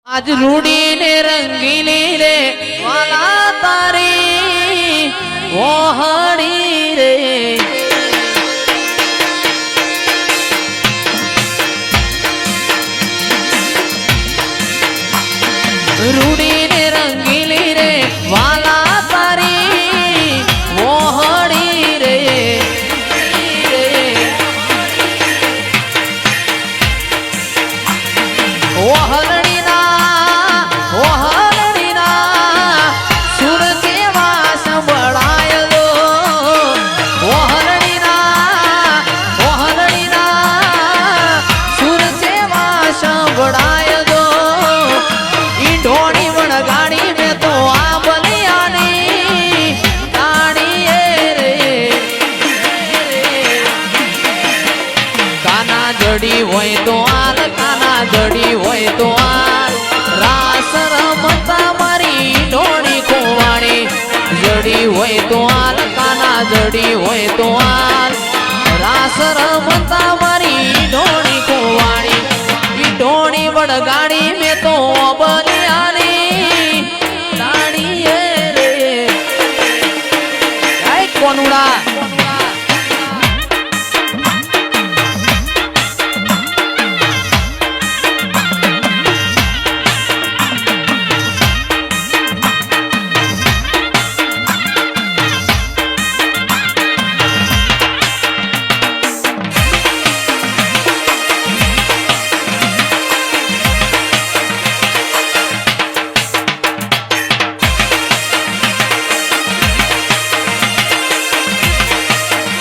आज रूडी ने रंगीली रे वाला तारी ओहड़ी रे रूडी ने रंगीली रे वाला तारी ओहड़ी रे ओहड़ी जड़ी होय तो आल काना जड़ी होय तो आल रास रमता मारी ढोणी कोवाणी जड़ी होय तो आल काना जड़ी होय तो आल रास रमता मारी ढोणी